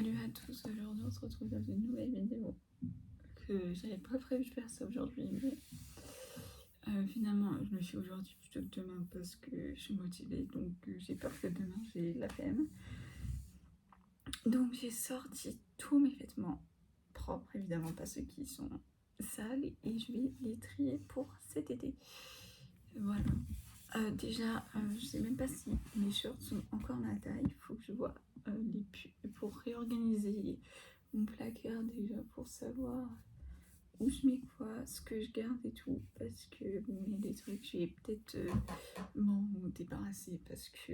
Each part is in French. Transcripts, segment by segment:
Salut à tous, aujourd'hui on se retrouve dans une nouvelle vidéo que j'avais pas prévu de faire ça aujourd'hui, mais finalement je le fais aujourd'hui plutôt que demain parce que je suis motivée, donc j'ai peur que demain j'ai la flemme. Donc j'ai sorti tous mes vêtements propres, évidemment pas ceux qui sont sales, et je vais les trier pour cet été. Voilà. Déjà, je sais même pas si mes shorts sont encore ma taille, il faut que je vois les pulls pour réorganiser mon placard déjà pour savoir où je mets quoi, ce que je garde et tout, parce que bon, il y a des trucs que je vais peut-être m'en débarrasser parce que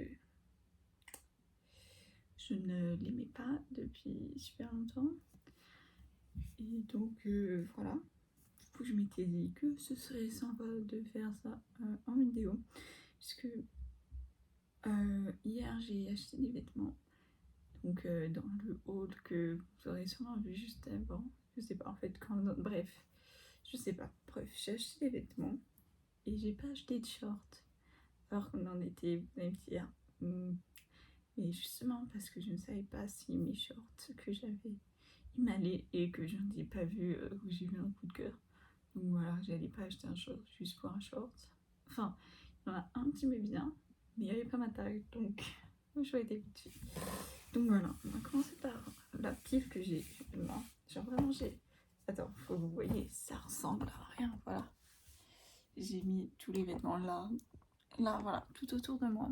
je ne l'aimais pas depuis super longtemps. Et donc voilà, du coup je m'étais dit que ce serait sympa de faire ça en vidéo, puisque hier j'ai acheté des vêtements, donc dans le haul que vous aurez sûrement vu juste avant, je sais pas en fait quand, bref, je sais pas, bref, j'ai acheté des vêtements et j'ai pas acheté de shorts alors qu'on en était, vous allez me dire, mais justement parce que je ne savais pas si mes shorts que j'avais ils m'allaient et que je n'ai pas vu où j'ai eu un coup de cœur, donc voilà, j'allais pas acheter un short juste pour un short, enfin il y en a un qui m'est bien mais il n'y avait pas ma taille, donc le choix était vite fait. Donc voilà, on va commencer par la pile que j'ai. Genre vraiment j'ai... Attends, faut que vous voyez, ça ressemble à rien, voilà. J'ai mis tous les vêtements là, voilà, tout autour de moi.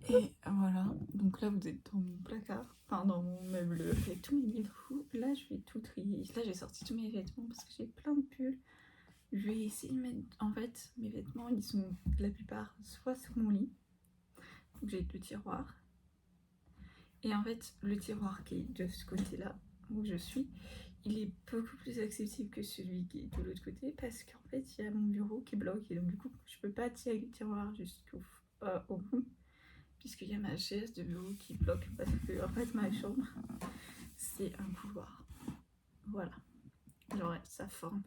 Et voilà, donc là vous êtes dans mon placard, enfin dans mon meuble avec tous mes livres. Là je vais tout trier, là j'ai sorti tous mes vêtements parce que j'ai plein de pulls. Je vais essayer de mettre, en fait, mes vêtements ils sont la plupart soit sur mon lit, donc j'ai 2 tiroirs. Et en fait, le tiroir qui est de ce côté-là, où je suis, il est beaucoup plus accessible que celui qui est de l'autre côté, parce qu'en fait, il y a mon bureau qui bloque, et donc du coup, je peux pas tirer le tiroir jusqu'au au bout, puisqu'il y a ma chaise de bureau qui bloque, parce que en fait, ma chambre, c'est un couloir. Voilà. Genre, sa forme.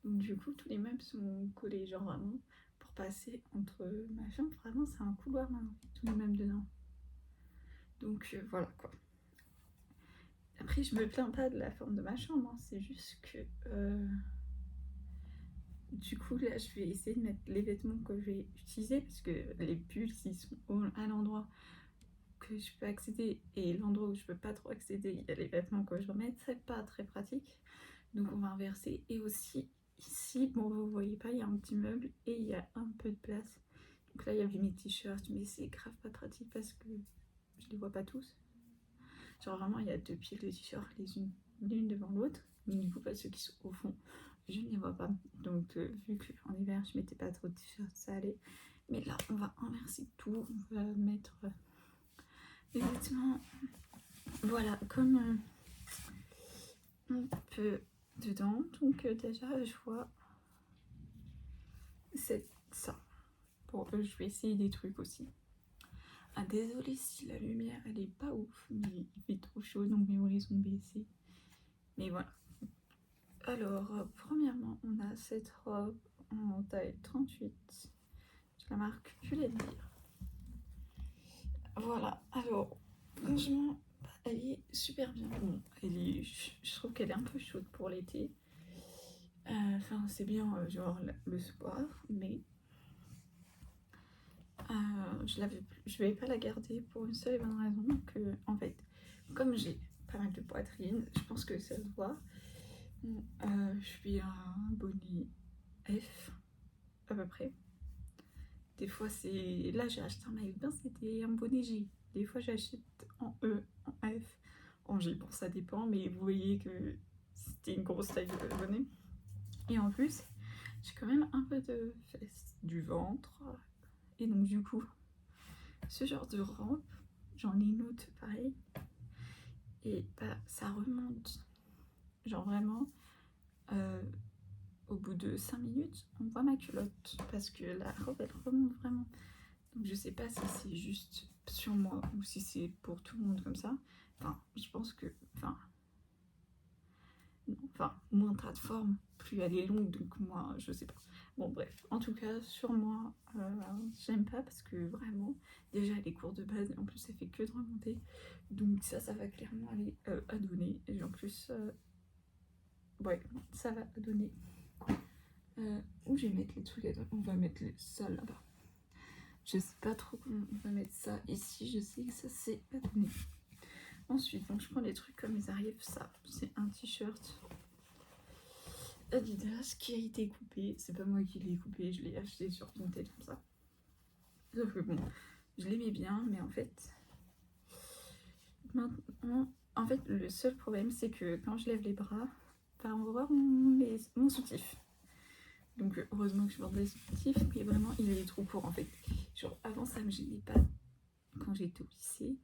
Donc du coup, tous les meubles sont collés, genre vraiment, pour passer entre ma chambre, vraiment, c'est un couloir maintenant, tous les meubles dedans. Donc voilà quoi. Après, je me plains pas de la forme de ma chambre, hein. C'est juste que du coup là je vais essayer de mettre les vêtements que je vais utiliser, parce que les pulls s'ils sont à l'endroit que je peux accéder et l'endroit où je peux pas trop accéder, il y a les vêtements que je remets, c'est pas très pratique, donc on va inverser. Et aussi ici, bon vous voyez pas, il y a un petit meuble et il y a un peu de place, donc là il y avait mes t-shirts, mais c'est grave pas pratique parce que je les vois pas tous. Genre vraiment il y a 2 piles de t-shirts l'une devant l'autre, mais du coup pas ceux qui sont au fond, je ne les vois pas. Donc vu qu'en hiver je mettais pas trop de t-shirts, ça allait. Mais là on va inverser tout, on va mettre les vêtements, voilà, comme on peut dedans. Donc déjà je vois c'est ça. Bon, je vais essayer des trucs aussi. Ah désolée si la lumière elle est pas ouf, mais il fait trop chaud donc mes volets sont baissés. Mais voilà. Alors, premièrement, on a cette robe en taille 38. Je la marque, je vais dire. Voilà, alors, franchement, elle est super bien. Bon, je trouve qu'elle est un peu chaude pour l'été. Enfin, c'est bien, genre, le soir, mais je vais pas la garder pour une seule et bonne raison que, en fait, comme j'ai pas mal de poitrine, je pense que ça se voit. Je suis un bonnet F, à peu près. Des fois c'est... Là j'ai acheté un maillot de bain, c'était un bonnet G. Des fois j'achète en E, en F, en G. Bon ça dépend, mais vous voyez que c'était une grosse taille de bonnet. Et en plus, j'ai quand même un peu de fesses, du ventre. Et donc du coup, ce genre de robe, j'en ai une autre pareil. Et bah ça remonte. Genre vraiment... au bout de 5 minutes, on voit ma culotte parce que la robe elle remonte vraiment. Donc je sais pas si c'est juste sur moi ou si c'est pour tout le monde comme ça. Enfin, je pense que, moins t'as de forme, plus elle est longue, donc moi, je sais pas. Bon bref, en tout cas sur moi, j'aime pas parce que vraiment, déjà les cours de base, et en plus ça fait que de remonter, donc ça va clairement aller à donner, et en plus, ouais, ça va à donner. Où je vais mettre les trucs, on va mettre ça là-bas. Je sais pas trop comment on va mettre ça ici, je sais que ça c'est à donner. Ensuite, donc je prends les trucs comme ils arrivent, ça c'est un t-shirt Adidas qui a été coupé, c'est pas moi qui l'ai coupé, je l'ai acheté sur Vinted comme ça. Sauf que bon, je l'aimais bien, mais en fait, maintenant, le seul problème c'est que quand je lève les bras, bah, on va voir mon soutif. Donc heureusement que je porte des soutifs, mais vraiment il est trop court en fait. Genre avant ça me gênait pas quand j'étais au lycée.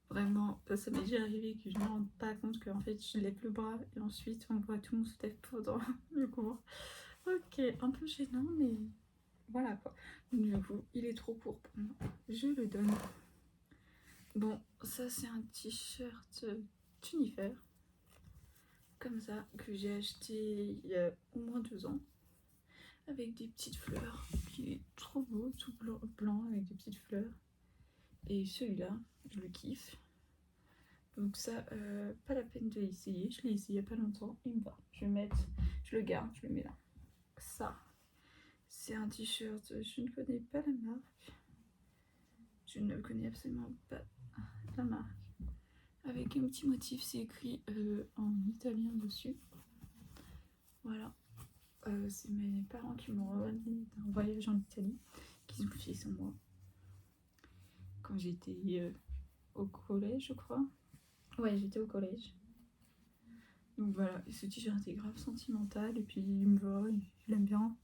Vraiment, ça m'est déjà arrivé que je me rende pas compte que en fait je lève le bras et ensuite on voit tout mon soutif pendant le cours. Ok, un peu gênant, mais voilà quoi. Du coup, il est trop court pour moi. Je le donne. Bon, ça c'est un t-shirt Tunifer, comme ça, que j'ai acheté il y a au moins 2 ans, avec des petites fleurs, qui est trop beau, tout blanc avec des petites fleurs. Et celui-là, je le kiffe. Donc ça, pas la peine de l'essayer. Je l'ai essayé il n'y a pas longtemps, il me va. Je le garde, je le mets là. Ça, c'est un t-shirt, je ne connais pas la marque. Je ne connais absolument pas la marque. Avec un petit motif, c'est écrit en italien dessus. Voilà. C'est mes parents qui m'ont ramené d'un voyage en Italie, qui sont fait sans moi. Quand j'étais au collège, je crois. Ouais, j'étais au collège. Donc voilà, ce t-shirt est grave sentimental et puis il me va, je l'aime bien.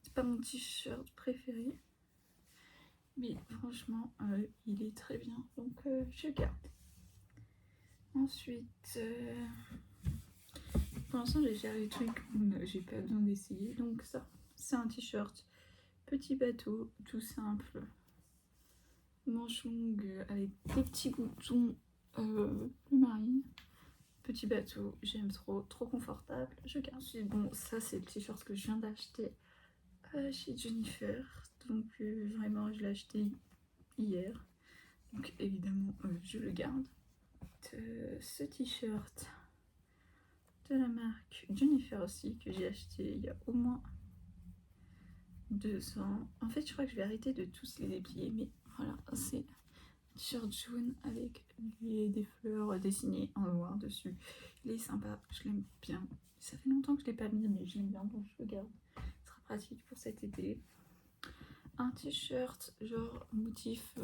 C'est pas mon t-shirt préféré, mais franchement, il est très bien, donc je garde. Ensuite, pour l'instant, j'ai géré les trucs, j'ai pas besoin d'essayer. Donc ça, c'est un t-shirt petit bateau, tout simple, manche longue avec des petits boutons bleu marine. Petit bateau, j'aime trop, trop confortable. Je garde. Bon, ça c'est le t-shirt que je viens d'acheter chez Jennifer. Donc vraiment, je l'ai acheté hier. Donc évidemment, je le garde. Ce t-shirt de la marque Jennifer aussi, que j'ai acheté il y a au moins 2 ans. En fait, je crois que je vais arrêter de tous les déplier, mais voilà, c'est un t-shirt jaune avec des fleurs dessinées en noir dessus. Il est sympa, je l'aime bien. Ça fait longtemps que je l'ai pas mis, mais je l'aime bien, donc je le garde. Ce sera pratique pour cet été. Un t-shirt genre motif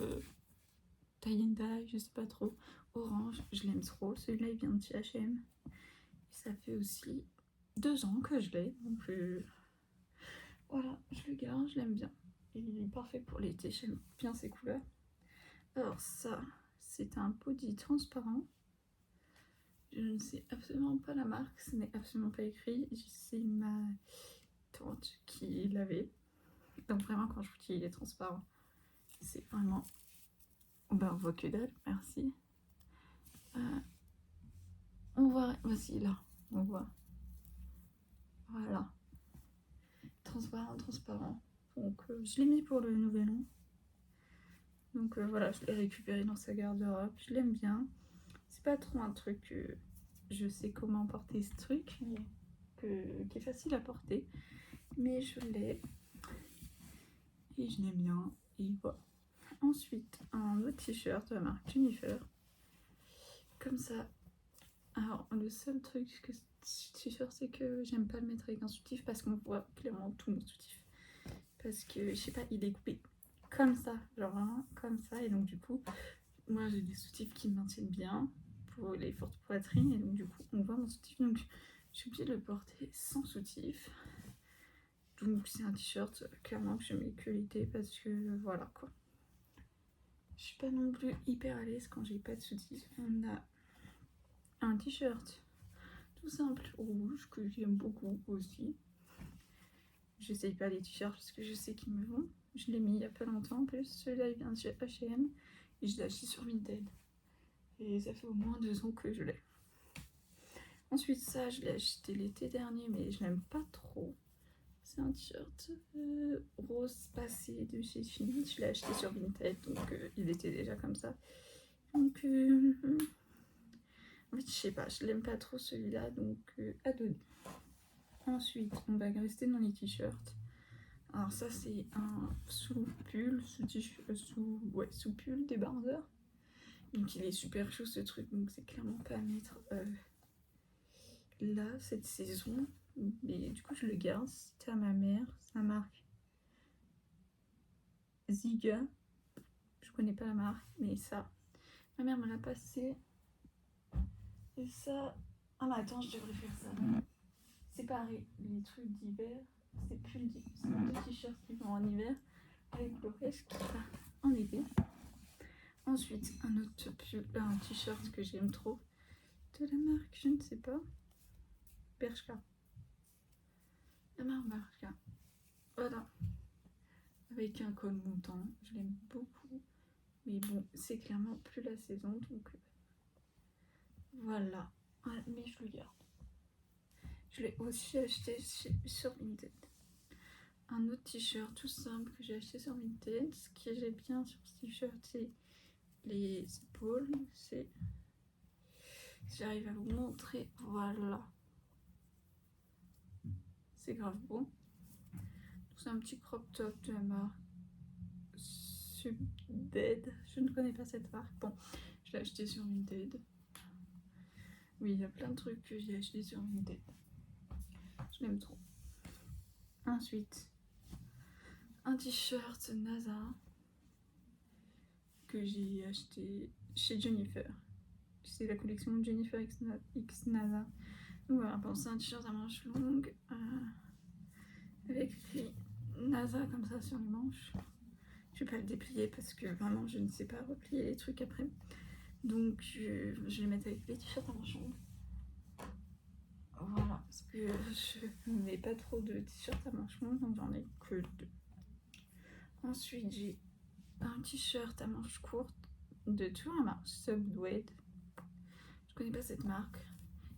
tie and dye, je sais pas trop, orange, je l'aime trop. Celui-là il vient de chez H&M. Ça fait aussi 2 ans que je l'ai, donc voilà, je le garde, je l'aime bien. Il est parfait pour l'été, j'aime bien ses couleurs. Alors ça, c'est un body transparent. Je ne sais absolument pas la marque, ce n'est absolument pas écrit. C'est ma tante qui l'avait. Donc vraiment, quand je vous dis il est transparent, c'est vraiment... Ben, on voit que dalle, merci. On voit... Voici, là, on voit. Voilà. Transparent, transparent. Donc je l'ai mis pour le nouvel an. Donc voilà, je l'ai récupéré dans sa garde-robe. Je l'aime bien. C'est pas trop un truc... je sais comment porter ce truc, mais qui est facile à porter. Mais je l'ai. Et je l'aime bien. Et voilà. Ensuite, un autre t-shirt de la marque Jennifer. Comme ça. Alors, le seul truc que ce t-shirt, c'est que j'aime pas le mettre avec un soutif parce qu'on voit clairement tout mon soutif. Parce que, je sais pas, il est coupé comme ça. Genre vraiment comme ça. Et donc, du coup, moi, j'ai des soutifs qui me maintiennent bien pour les fortes poitrines. Et donc, du coup, on voit mon soutif. Donc, je suis obligée de le porter sans soutif. Donc, c'est un t-shirt, clairement, que je mets que l'été parce que, voilà, quoi. Je suis pas non plus hyper à l'aise quand j'ai pas de soutif. On a un t-shirt tout simple rouge que j'aime beaucoup aussi. J'essaye pas les t-shirts parce que je sais qu'ils me vont. Je l'ai mis il y a pas longtemps en plus. Celui-là il vient de chez H&M et je l'ai acheté sur Vinted. Et ça fait au moins 2 ans que je l'ai. Ensuite ça je l'ai acheté l'été dernier mais je l'aime pas trop. C'est un t-shirt rose passé de chez Shein. Je l'ai acheté sur Vinted, donc il était déjà comme ça. Donc, en fait, je sais pas, je l'aime pas trop celui-là, donc à donner. Ensuite, on va rester dans les t-shirts. Alors ça, c'est un sous-pull, sous-pull débardeur. Donc il est super chaud ce truc, donc c'est clairement pas à mettre là, cette saison. Mais du coup, je le garde. C'était à ma mère, sa marque Ziga. Je connais pas la marque, mais ça, ma mère me l'a passé. Et ça, ah mais attends, je devrais faire ça. C'est pareil, les trucs d'hiver, c'est plus c'est deux t-shirts qui vont en hiver, avec le reste qui va en été. Ensuite, un autre pull, un t-shirt que j'aime trop, de la marque, je ne sais pas, Bershka. La marque Bershka. Voilà. Avec un col montant, je l'aime beaucoup. Mais bon, c'est clairement plus la saison, donc voilà. Ouais, mais je le garde. Je l'ai aussi acheté sur Vinted. Un autre t-shirt tout simple que j'ai acheté sur Vinted. Ce que j'ai bien sur ce t-shirt, c'est les épaules. C'est... J'arrive à vous montrer. Voilà. C'est grave beau. C'est un petit crop top de la marque Subdead. Je ne connais pas cette marque. Bon, je l'ai acheté sur Vinted. Oui, il y a plein de trucs que j'ai acheté sur Vinted. Je l'aime trop. Ensuite, un t-shirt NASA que j'ai acheté chez Jennifer. C'est la collection Jennifer X NASA. Donc voilà, bon, c'est un t-shirt à manches longues avec écrit NASA comme ça sur les manches. Je vais pas le déplier parce que vraiment je ne sais pas replier les trucs après. Donc je vais les mettre avec les t-shirts à manches longues. Voilà, parce que je n'ai pas trop de t-shirts à manches longues, donc j'en ai que deux. Ensuite, j'ai un t-shirt à manches courtes de toujours la marque Subway. Je connais pas cette marque,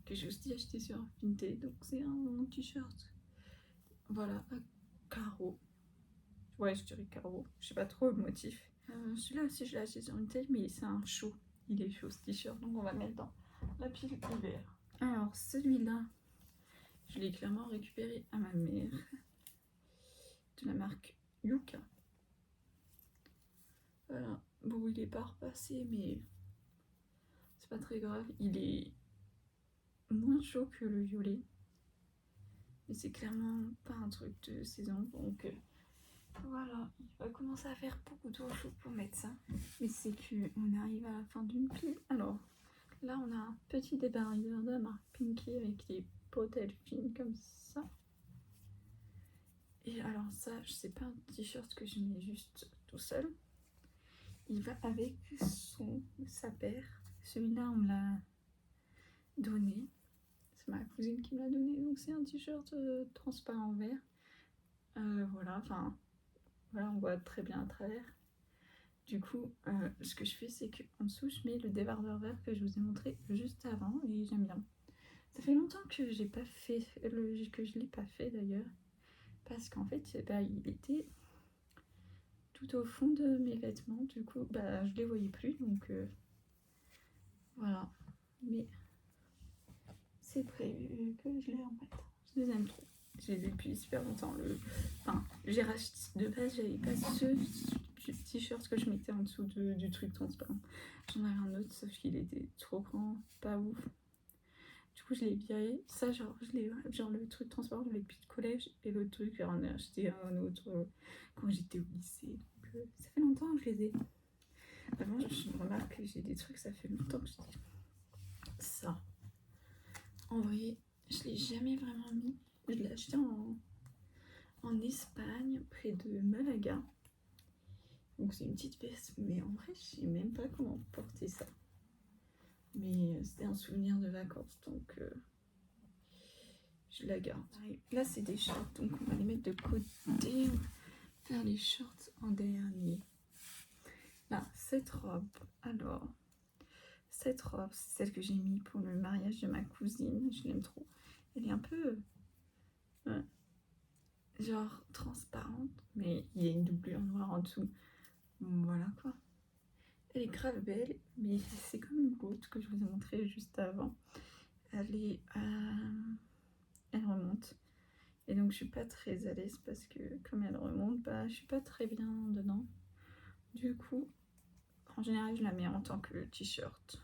que j'ai aussi acheté sur Vinted. Donc c'est un t-shirt, voilà, à carreaux. Ouais, je dirais carreaux. Je sais pas trop le motif. Celui-là aussi, je l'ai acheté sur Vinted, mais c'est un chaud. Il est chaud ce t-shirt, donc on va le mettre dans la pile hiver. Alors celui-là, je l'ai clairement récupéré à ma mère, de la marque Yuka. Voilà. Bon, il est pas repassé, mais c'est pas très grave. Il est moins chaud que le violet, mais c'est clairement pas un truc de saison, donc voilà. Il va commencer à faire beaucoup trop chaud pour mettre ça, mais c'est qu'on arrive à la fin d'une pile. Alors là, on a un petit débardeur de la marque Pinky avec des potelles fines comme ça. Et alors ça, c'est pas un t-shirt que je mets juste tout seul. Il va avec sa paire. Celui-là, on me l'a donné. C'est ma cousine qui me l'a donné. Donc c'est un t-shirt transparent vert. Voilà, enfin, voilà, on voit très bien à travers. Du coup, ce que je fais, c'est qu'en dessous, je mets le débardeur vert que je vous ai montré juste avant et j'aime bien. Ça fait longtemps que j'ai pas fait, que je l'ai pas fait d'ailleurs, parce qu'en fait, il était tout au fond de mes vêtements. Du coup, je les voyais plus, donc voilà. Mais c'est prévu que je les remette. Je les aime trop. Je les ai depuis super longtemps. Enfin, j'ai racheté de base, j'avais pas ce t-shirt que je mettais en dessous du truc transparent. J'en avais un autre, sauf qu'il était trop grand, pas ouf. Du coup, je l'ai viré. Ça, genre, le truc transparent, je l'ai depuis le collège. Et l'autre truc, j'en ai acheté un autre quand j'étais au lycée. Donc, ça fait longtemps que je les ai. Avant, je remarque que j'ai des trucs, ça fait longtemps que je dis ça. En vrai, je l'ai jamais vraiment mis. Je l'ai acheté en Espagne, près de Malaga. Donc c'est une petite veste, mais en vrai, je sais même pas comment porter ça. Mais c'était un souvenir de vacances, donc je la garde. Là, c'est des shorts, donc on va les mettre de côté. On va faire les shorts en dernier. Là, cette robe. Alors, cette robe, c'est celle que j'ai mis pour le mariage de ma cousine. Je l'aime trop. Elle est un peu genre transparente, mais il y a une doublure noire en dessous. Voilà quoi. Elle est grave belle, mais c'est comme l'autre que je vous ai montré juste avant. Elle remonte. Et donc je suis pas très à l'aise parce que comme elle remonte, bah je suis pas très bien dedans. Du coup, en général je la mets en tant que t-shirt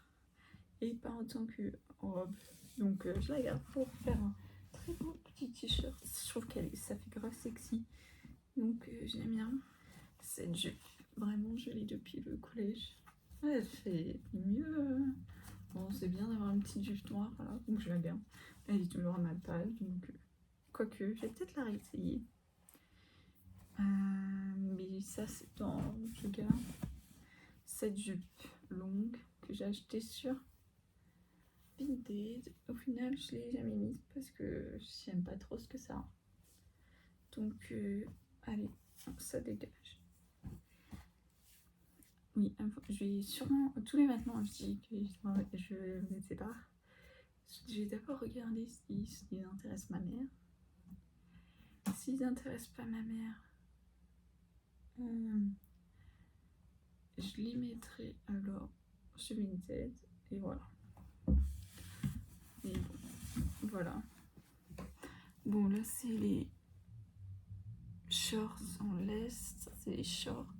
et pas en tant que robe. Donc je la garde pour faire un très beau petit t-shirt. Je trouve ça fait grave sexy. Donc je l'aime bien. Cette jupe, vraiment je l'ai depuis le collège. Ouais, elle fait mieux. Bon, c'est bien d'avoir une petite jupe noire, voilà, donc je la garde. Elle est toujours à ma taille, donc quoique, je vais peut-être la réessayer. Mais ça, c'est dans. Je garde cette jupe longue que j'ai achetée sur Vinted. Au final, je l'ai jamais mise parce que j'aime pas trop ce que ça a. Donc, allez, ça dégage. Oui, je vais sûrement. Tous les vêtements, je dis que je les sépare. Je vais d'abord regarder s'ils intéressent ma mère. S'ils n'intéressent pas ma mère, je les mettrai alors sur Vinted et voilà. Et bon, voilà. Bon, là c'est les shorts en laisse, ça c'est les shorts.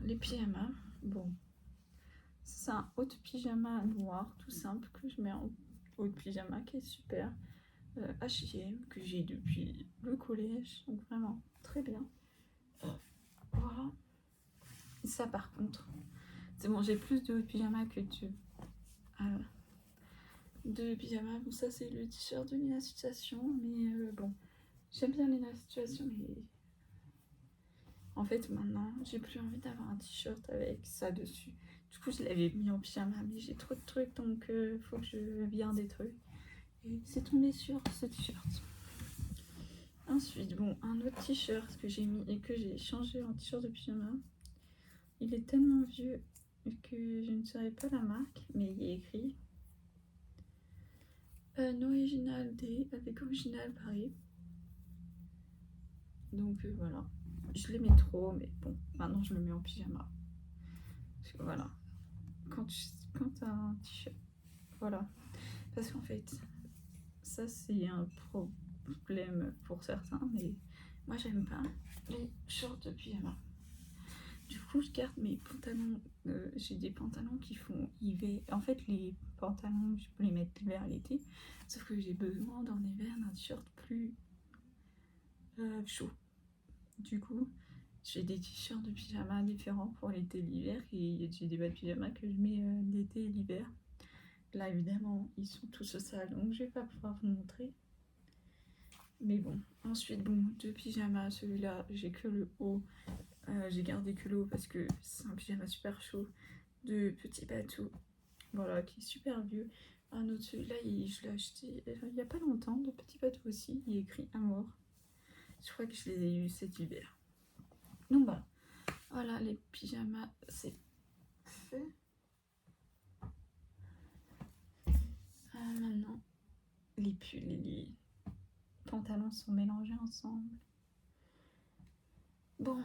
Les pyjamas, bon, c'est un haut de pyjama noir tout simple que je mets en haut de pyjama qui est super. H&M que j'ai depuis le collège, donc vraiment très bien. Voilà. Et ça par contre, c'est bon, j'ai plus de haut de pyjama que de pyjama. Bon, ça c'est le t-shirt de Lina Situation, mais bon, j'aime bien Lina Situation, mais en fait maintenant j'ai plus envie d'avoir un t-shirt avec ça dessus. Du coup, je l'avais mis en pyjama, mais j'ai trop de trucs, donc faut que je vire des trucs. Et c'est tombé sur ce t-shirt. Ensuite, bon, un autre t-shirt que j'ai mis et que j'ai changé en t-shirt de pyjama. Il est tellement vieux que je ne saurais pas la marque, mais il est écrit No Original Day avec Original Paris. Donc voilà, je l'aimais trop, mais bon, maintenant je le mets en pyjama. Parce que voilà, quand t'as un t-shirt, voilà. Parce qu'en fait, ça c'est un problème pour certains, mais moi j'aime pas les shorts de pyjama. Du coup, je garde mes pantalons. J'ai des pantalons qui font hiver. En fait, les pantalons, je peux les mettre l'hiver et l'été. Sauf que j'ai besoin dans l'hiver d'un t-shirt plus chaud. Du coup, j'ai des t-shirts de pyjama différents pour l'été et l'hiver. Et j'ai des bas de pyjama que je mets l'été et l'hiver. Là, évidemment, ils sont tous sales, donc je vais pas pouvoir vous montrer. Mais bon, ensuite, bon, deux pyjamas. Celui-là, j'ai que le haut. J'ai gardé que le haut parce que c'est un pyjama super chaud de Petit Bateau, voilà, qui est super vieux. Un autre, celui-là, je l'ai acheté il y a pas longtemps, de Petit Bateau aussi, il est écrit Amour. Je crois que je les ai eu cet hiver. Donc voilà, les pyjamas, c'est fait. Maintenant, les pulls et les pantalons sont mélangés ensemble. Bon,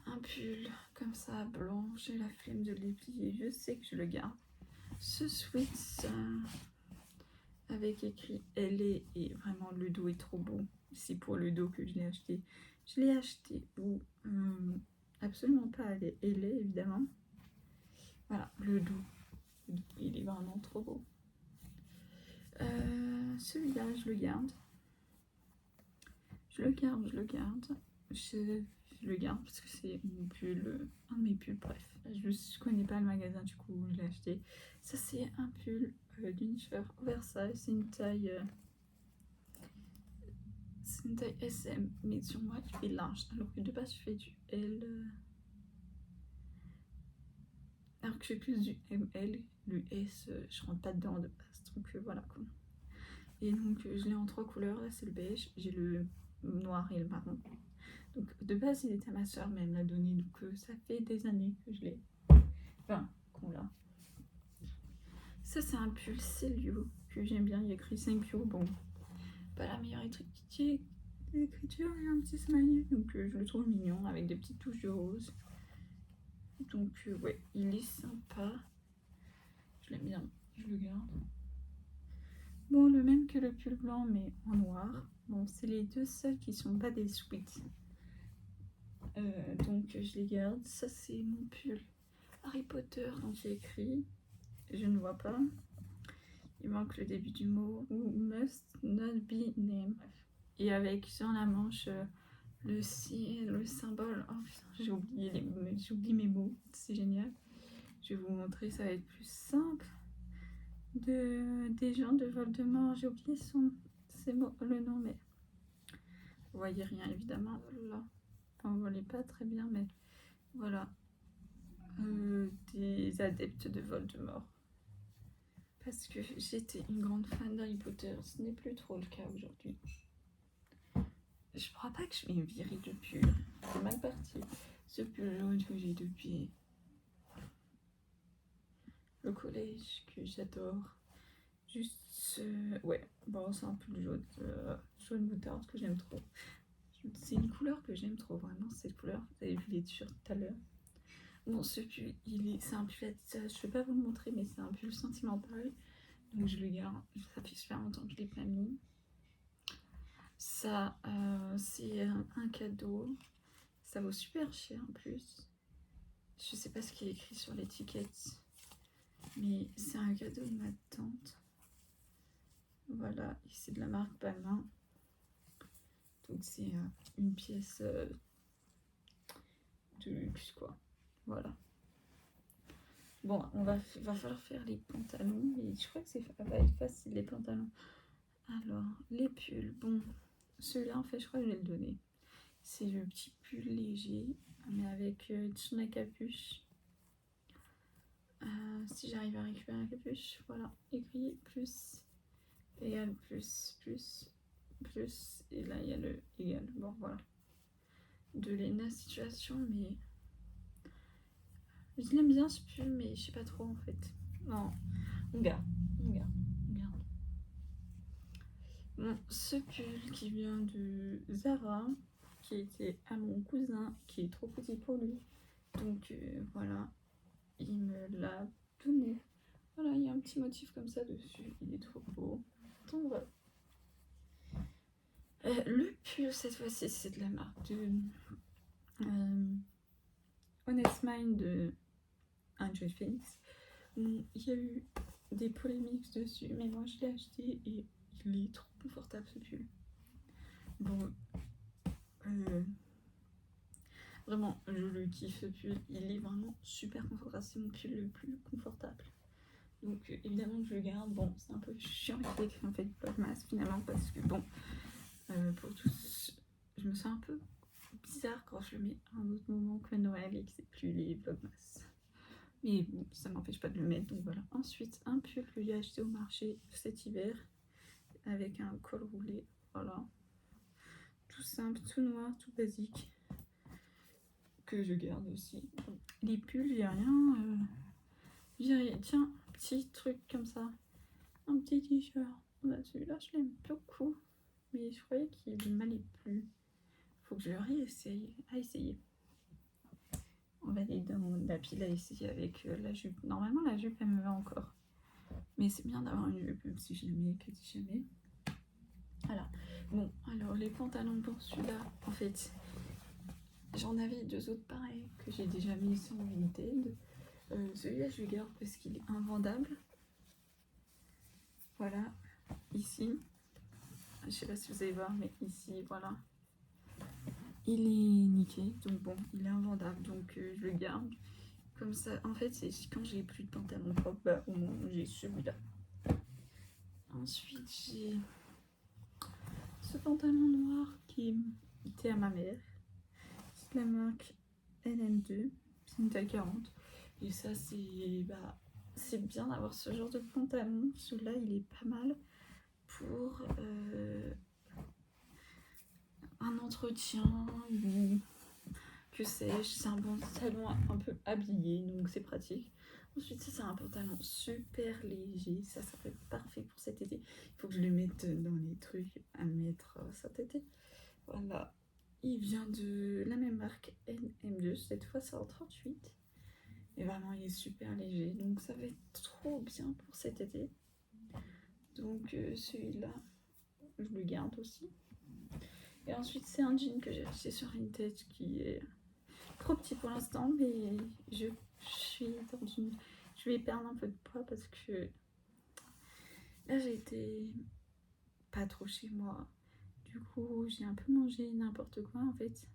un pull comme ça, blanc, j'ai la flemme de les plier, je sais que je le garde. Ce sweat avec écrit LA et vraiment le dos est trop beau. C'est pour le dos que je l'ai acheté. Je l'ai acheté où absolument pas LA évidemment. Voilà, le dos, il est vraiment trop beau. Celui-là, je le garde. Je le garde parce que c'est mon pull, un de mes pulls, bref. Je connais pas le magasin, du coup je l'ai acheté. Ça c'est un pull d'une sœur oversize, c'est une taille SM, mais sur moi il fait large, alors que de base je fais du L. Alors que je fais plus du ML, le S, je rentre pas dedans de base, donc voilà quoi. Et donc je l'ai en 3 couleurs, là c'est le beige, j'ai le noir et le marron. Donc de base il était à ma soeur, mais elle me l'a donné, donc ça fait des années que je l'ai. Enfin, qu'on l'a. Ça c'est un pull Célio que j'aime bien, il y a écrit 5 bio, bon, pas la meilleure étiquette l'écriture et un petit smiley, donc je le trouve mignon avec des petites touches de rose. Donc ouais, il est sympa. Je l'aime bien, je le garde. Bon, le même que le pull blanc, mais en noir. Bon, c'est les deux seuls qui sont pas des sweats. Donc je les garde. Ça, c'est mon pull Harry Potter dont j'ai écrit. Je ne vois pas. Il manque le début du mot. Who must not be named. Et avec sur la manche le symbole. Oh putain, j'oublie mes mots. C'est génial. Je vais vous montrer, ça va être plus simple. Des gens de Voldemort. J'ai oublié le nom, mais vous voyez rien évidemment. Là, enfin, vous voyez pas très bien, mais voilà. Des adeptes de Voldemort. Parce que j'étais une grande fan d'Harry Potter. Ce n'est plus trop le cas aujourd'hui. Je crois pas que je vais virer de pull. C'est mal parti. Ce pull jaune que j'ai depuis le collège, que j'adore. Juste, ouais, bon, c'est un pull jaune, jaune moutarde que j'aime trop. C'est une couleur que j'aime trop, vraiment, cette couleur. Vous avez vu les t-shirts tout à l'heure. Bon, ce pull, c'est un pull, je vais pas vous le montrer, mais c'est un pull sentimental. Donc je le garde, ça fait super longtemps que je l'ai pas mis. Ça, c'est un cadeau. Ça vaut super cher en plus. Je sais pas ce qui est écrit sur l'étiquette, mais c'est un cadeau de ma tante. Voilà, et c'est de la marque Balmain. Donc c'est une pièce de luxe, quoi. Voilà. Bon, va falloir faire les pantalons, mais je crois que ça va être facile, les pantalons. Alors, les pulls, bon, celui-là, en fait, je crois que je vais le donner. C'est le petit pull léger, mais avec dessous la capuche. Si j'arrive à récupérer la capuche, voilà, écrit plus, égal, plus, et là, il y a le égal. Bon, voilà. De Lena Situation, mais... Je l'aime bien ce pull, mais je sais pas trop, en fait. Non, on garde. Bon, ce pull qui vient de Zara, qui était à mon cousin, qui est trop petit pour lui. Donc voilà, il me l'a donné. Voilà, il y a un petit motif comme ça dessus, il est trop beau. Donc voilà. Le pull, cette fois-ci, c'est de la marque de Honest Mind de Angel Phoenix. Il y a eu des polémiques dessus, mais moi je l'ai acheté et il est trop confortable ce pull. Bon, vraiment, je le kiffe ce pull, il est vraiment super confortable, c'est mon pull le plus confortable. Donc évidemment je le garde. Bon, c'est un peu chiant avec en fait Vlogmas finalement parce que bon, pour tous, je me sens un peu bizarre quand je le mets à un autre moment que Noël et que c'est plus les Vlogmas. Mais bon, ça m'empêche pas de le mettre, donc voilà. Ensuite, un pull que j'ai acheté au marché cet hiver avec un col roulé, voilà. Tout simple, tout noir, tout basique, que je garde aussi. Les pulls, j'ai rien. Tiens, petit truc comme ça, un petit t-shirt. Bah, celui-là, je l'aime beaucoup, mais je croyais qu'il m'allait plus. Faut que je le réessaye. À essayer. On va aller dans la pile à essayer avec la jupe. Normalement, la jupe, elle me va encore. Mais c'est bien d'avoir une jupe, même si je l'aimais que si jamais. Voilà. Bon, alors les pantalons pour celui-là, en fait, j'en avais deux autres pareils que j'ai déjà mis sur Vinted. Celui-là, je le garde parce qu'il est invendable. Voilà, ici. Je sais pas si vous allez voir, mais ici, voilà. Il est niqué, donc bon, il est invendable, donc je le garde. Comme ça, en fait, c'est quand j'ai plus de pantalon propre, bah, au moins j'ai celui-là. Ensuite, j'ai ce pantalon noir qui était à ma mère. C'est la marque LM2, c'est une taille 40. Et ça, c'est bien d'avoir ce genre de pantalon. Celui-là, il est pas mal pour un entretien ou que sais-je. C'est un pantalon un peu habillé, donc c'est pratique. Ensuite, ça, c'est un pantalon super léger. Ça va être parfait pour cet été. Il faut que je le mette dans les trucs à mettre cet été. Voilà. Il vient de la même marque NM2. Cette fois, c'est en 38. Et vraiment, il est super léger. Donc, ça va être trop bien pour cet été. Donc, celui-là, je le garde aussi. Et ensuite, c'est un jean que j'ai acheté sur Vinted qui est trop petit pour l'instant, mais je suis dans une... Je vais perdre un peu de poids parce que là, j'ai été pas trop chez moi. Du coup, j'ai un peu mangé n'importe quoi en fait.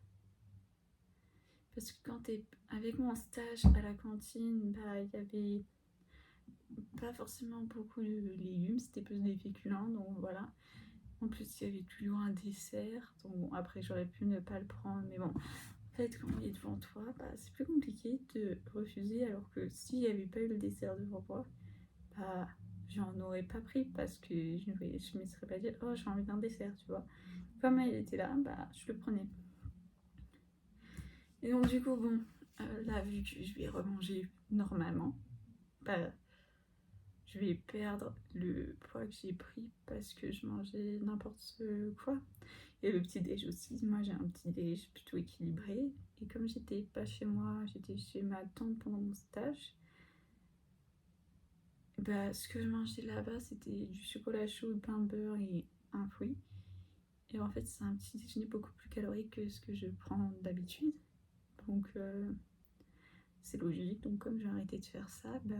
Parce que quand t'es avec mon stage à la cantine, bah il y avait pas forcément beaucoup de légumes, c'était plus des féculents, donc voilà. En plus, il y avait toujours un dessert, donc bon, après j'aurais pu ne pas le prendre, mais bon. En fait, quand il est devant toi, bah, c'est plus compliqué de refuser, alors que s'il n'y avait pas eu le dessert devant moi, bah j'en aurais pas pris parce que je me serais pas dit oh j'ai envie d'un dessert, tu vois. Comme il était là, bah je le prenais. Et donc du coup, bon, là vu que je vais remanger normalement, bah, je vais perdre le poids que j'ai pris parce que je mangeais n'importe quoi. Et le petit déj aussi, moi j'ai un petit déj plutôt équilibré. Et comme j'étais pas chez moi, j'étais chez ma tante pendant mon stage, bah ce que je mangeais là-bas c'était du chocolat chaud, pain beurre et un fruit. Et en fait c'est un petit déjeuner beaucoup plus calorique que ce que je prends d'habitude. Donc c'est logique, donc comme j'ai arrêté de faire ça, bah,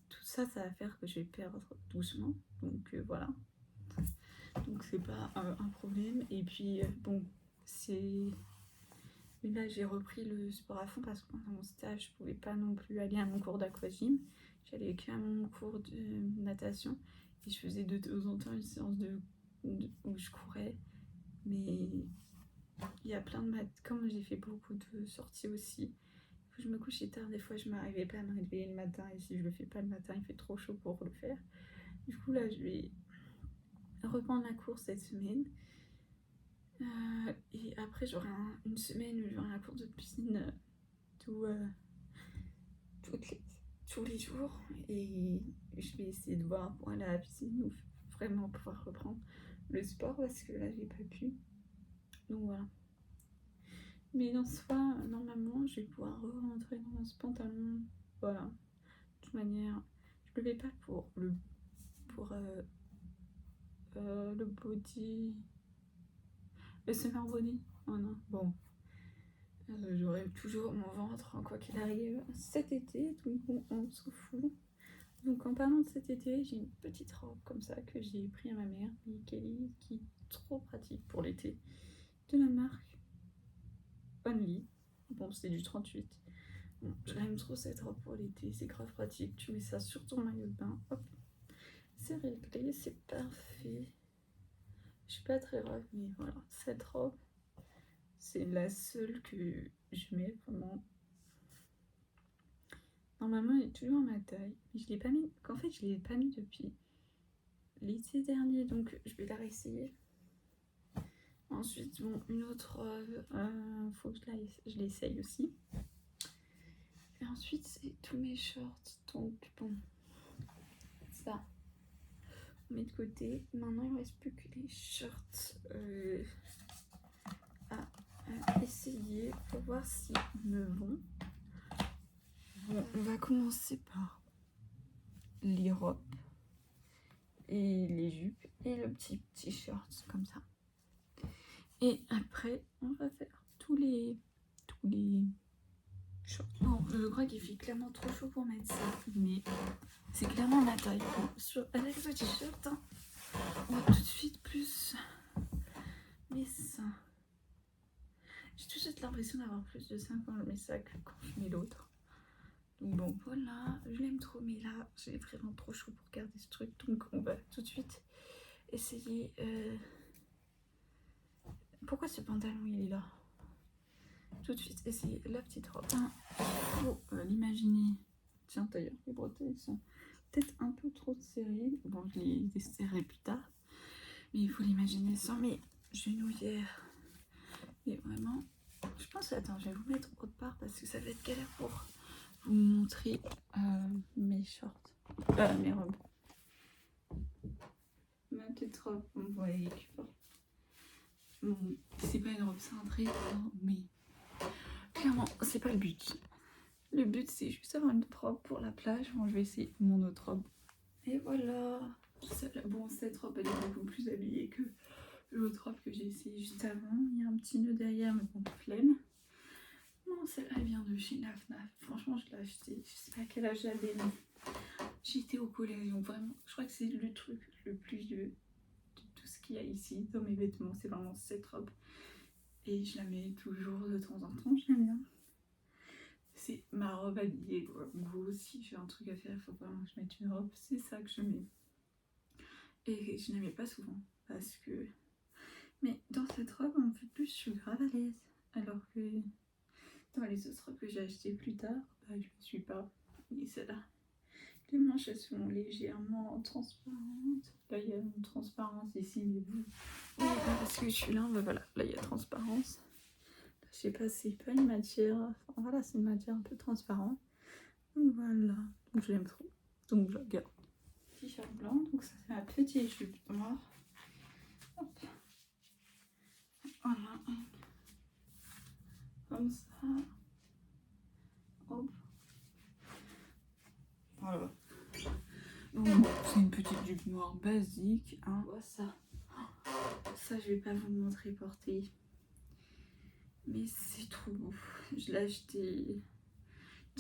tout ça, ça va faire que je vais perdre doucement. Donc voilà. Donc c'est pas un problème. Et puis bon, c'est... Là j'ai repris le sport à fond parce que pendant mon stage, je pouvais pas non plus aller à mon cours d'aquagym. J'allais qu'à mon cours de natation. Et je faisais de temps en temps une séance où je courais. Mais il y a plein de comme j'ai fait beaucoup de sorties aussi, je me couchais tard, des fois je m'arrivais pas à me réveiller le matin, et si je le fais pas le matin, il fait trop chaud pour le faire. Du coup là je vais reprendre la course cette semaine. Et après j'aurai une semaine où j'aurai un cours de piscine tout, tous les jours. Et je vais essayer de voir pour aller à la piscine ou vraiment pouvoir reprendre le sport parce que là j'ai pas pu. Donc voilà. Mais dans ce cas, normalement, je vais pouvoir rentrer dans ce pantalon. Voilà. De toute manière, je ne le fais pas pour le body, le summer body. Oh non, bon. J'aurai toujours mon ventre, quoi qu'il arrive, cet été, donc bon, on s'en fout. Donc en parlant de cet été, j'ai une petite robe comme ça que j'ai pris à ma mère, Kelly, qui est trop pratique pour l'été, de la marque Only. Bon, c'est du 38. Bon, j'aime trop cette robe pour l'été, c'est grave pratique. Tu mets ça sur ton maillot de bain, hop, c'est réglé, c'est parfait. Je suis pas très robe, mais voilà, cette robe, c'est la seule que je mets vraiment. Normalement, elle est toujours à ma taille, mais je l'ai pas mis. En fait, je l'ai pas mis depuis l'été dernier, donc je vais la réessayer. Ensuite, bon, une autre robe, faut que je l'essaye aussi. Et ensuite, c'est tous mes shorts, donc bon, ça, on met de côté. Maintenant, il ne reste plus que les shorts à essayer pour voir s'ils me vont. Bon, on va commencer par les robes et les jupes et le petit t-shirt comme ça. Et après, on va faire tous les shorts. Bon, je crois qu'il fait clairement trop chaud pour mettre ça, mais c'est clairement ma taille. Bon, avec le t-shirt, hein, on va tout de suite plus mes seins. J'ai tout de suite l'impression d'avoir plus de seins quand je mets ça que quand je mets l'autre. Donc bon, voilà, je l'aime trop, mais là, j'ai vraiment trop chaud pour garder ce truc. Donc on va tout de suite essayer... Pourquoi ce pantalon, il est là? Tout de suite essayer la petite robe. Il faut l'imaginer. Tiens, d'ailleurs, les bretelles sont peut-être un peu trop serrées. Bon, je les desserrerai plus tard. Mais il faut l'imaginer sans mes genouillères. Mais vraiment, je pense, attends, je vais vous mettre autre part parce que ça va être galère pour vous montrer mes shorts, mes robes. Ma petite robe, vous voyez, bon, c'est pas une robe cintrée, hein, mais clairement, c'est pas le but. Le but, c'est juste avoir une autre robe pour la plage. Bon, je vais essayer mon autre robe. Et voilà. Bon, cette robe, elle est beaucoup plus habillée que l'autre robe que j'ai essayée juste avant. Il y a un petit nœud derrière, mais bon, flemme. Non, celle-là, elle vient de chez Naf. Franchement, je l'ai achetée. Je sais pas à quel âge j'avais, mais j'étais au collège. Donc vraiment, je crois que c'est le truc le plus vieux de tout ce qu'il y a ici dans mes vêtements. C'est vraiment cette robe. Et je la mets toujours de temps en temps. J'aime bien. C'est ma robe habillée. Moi aussi, j'ai un truc à faire. Il faut vraiment que je mette une robe. C'est ça que je mets. Et je ne la mets pas souvent. Parce que. Mais dans cette robe, en fait, plus je suis grave à l'aise. Alors que dans les autres robes que j'ai achetées plus tard, bah, je ne suis pas. Et celle-là. Les manches, elles sont légèrement transparentes. Là, il y a une transparence ici, mais bon. Oui, parce que je suis là, bah voilà, là, il y a transparence. Je sais pas, c'est pas une matière. Enfin, voilà, c'est une matière un peu transparente. Donc voilà, donc je l'aime trop. Donc je la garde. T-shirt blanc, donc ça c'est ma petite jupe noire. Hop. Voilà. Comme ça. Hop. Voilà. Donc c'est une petite jupe noire basique. Hein. Voilà ça. Ça je vais pas vous le montrer porter. Mais c'est trop beau. Je l'ai acheté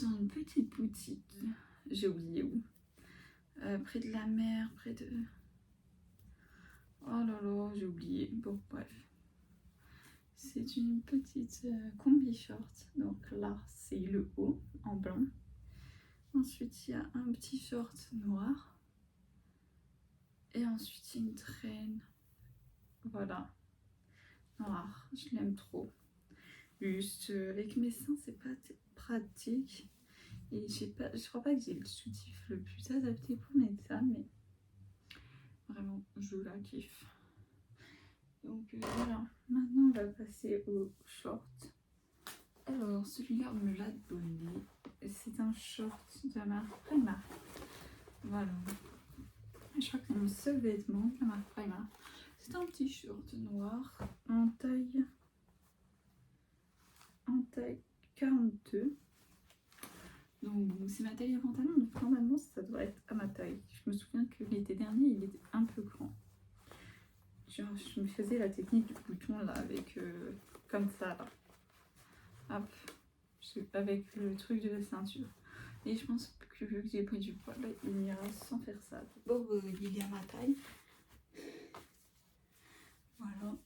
dans une petite boutique. J'ai oublié où. Près de la mer, près de... Oh là là, j'ai oublié. Bon, bref. C'est une petite combi short. Donc là, c'est le haut en blanc. Ensuite, il y a un petit short noir. Et ensuite, une traîne. Voilà. Noir. Je l'aime trop. Juste avec mes seins, c'est pas pratique. Et je crois pas que j'ai le soutif le plus adapté pour mettre ça, mais vraiment, je la kiffe. Donc voilà, maintenant on va passer au short. Alors celui-là on me l'a donné. C'est un short de la marque Primark. Voilà. Je crois que c'est mon seul vêtement de la marque Primark. C'est un petit short noir en taille 42. Donc bon, c'est ma taille à pantalon, donc normalement ça devrait être à ma taille. Je me souviens que l'été dernier il était un peu grand. Genre, je me faisais la technique du bouton là avec comme ça là. Hop, avec le truc de la ceinture. Et je pense que vu que j'ai pris du poids là, il ira sans faire ça. Bon, il est à ma taille. Voilà.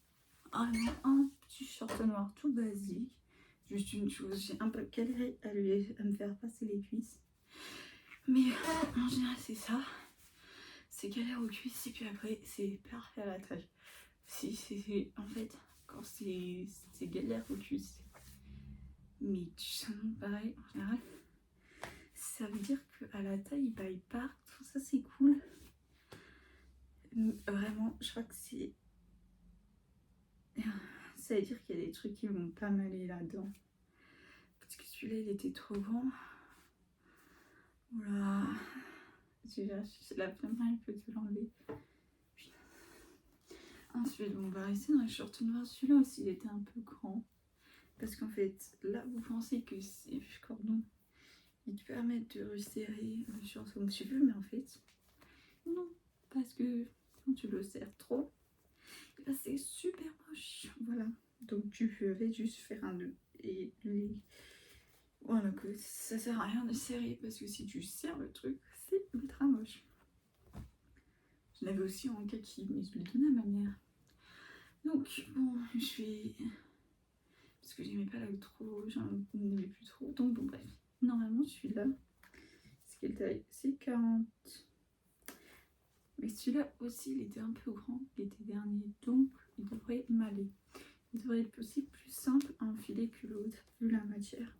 Un petit short noir tout basique. Juste une chose, j'ai un peu galéré à me faire passer les cuisses. Mais en général c'est ça. C'est galère aux cuisses et puis après c'est parfait à la taille. Si c'est en fait quand c'est galère aux cuisses. Mais tu sens pareil en général. Ça veut dire qu'à la taille bah, il part. Tout ça c'est cool. Vraiment, je crois que c'est. Ça veut dire qu'il y a des trucs qui vont pas m'aller là-dedans. Parce que celui-là il était trop grand. Voilà. La flemme un peu de l'enlever. Ensuite, on va rester dans les shorts noirs. Celui-là aussi, il était un peu grand. Parce qu'en fait, là, vous pensez que ces cordons, ils te permettent de resserrer le short comme tu veux, mais en fait, non. Parce que quand tu le serres trop, c'est super moche. Voilà. Donc, tu vais juste faire un nœud. Et voilà, que ça sert à rien de serrer. Parce que si tu serres le truc, c'est ultra moche. Je l'avais aussi en kaki, mais je l'ai donné à ma mère. Donc, bon, je vais... Parce que j'aimais pas l'outro, j'en aimais plus trop. Donc, bon, bref. Normalement, celui-là, c'est quelle taille? C'est 40. Mais celui-là aussi, il était un peu grand l'été dernier. Donc, il devrait m'aller. Il devrait être aussi plus simple à enfiler que l'autre, vu la matière.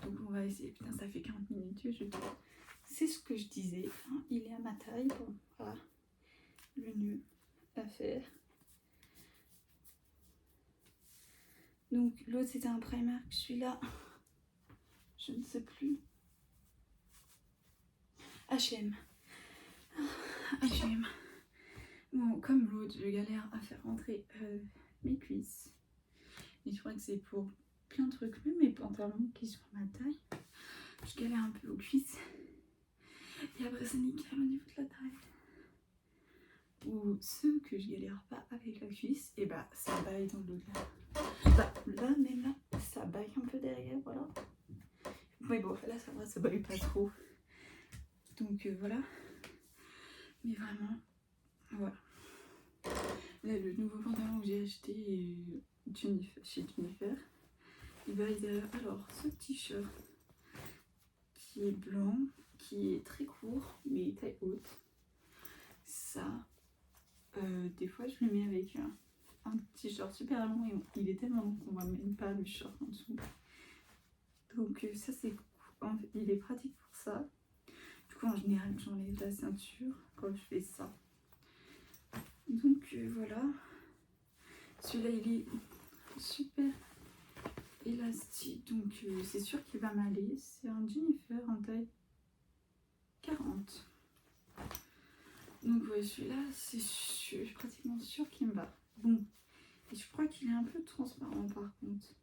Donc, on va essayer. Putain, ça fait 40 minutes. C'est ce que je disais. Hein. Il est à ma taille. Bon, voilà. Le nœud à faire. Donc l'autre c'était un Primark, celui-là, je ne sais plus. H&M. H&M. Bon, comme l'autre, je galère à faire rentrer mes cuisses. Et je crois que c'est pour plein de trucs, même mes pantalons qui sont à ma taille. Je galère un peu aux cuisses. Et après c'est nickel au niveau de la taille. Ou ceux que je galère pas avec la cuisse, et bah ça baille dans le dos là. Là, même là, ça baille un peu derrière, voilà. Mais bon, là ça va, ça baille pas trop. Donc voilà. Mais vraiment, voilà. Là, le nouveau pantalon que j'ai acheté chez Jennifer, il va derrière. Alors, ce t-shirt qui est blanc, qui est très court, mais taille haute. Ça, des fois, je le mets avec un t-shirt super long et il est tellement long qu'on voit même pas le short en dessous. Donc ça, il est pratique pour ça. Du coup, en général, j'enlève la ceinture quand je fais ça. Donc voilà. Celui-là, il est super élastique, donc c'est sûr qu'il va m'aller. C'est un Jennifer en taille 40. Donc ouais, celui-là, je suis pratiquement sûre qu'il me va. Bon, et je crois qu'il est un peu transparent par contre.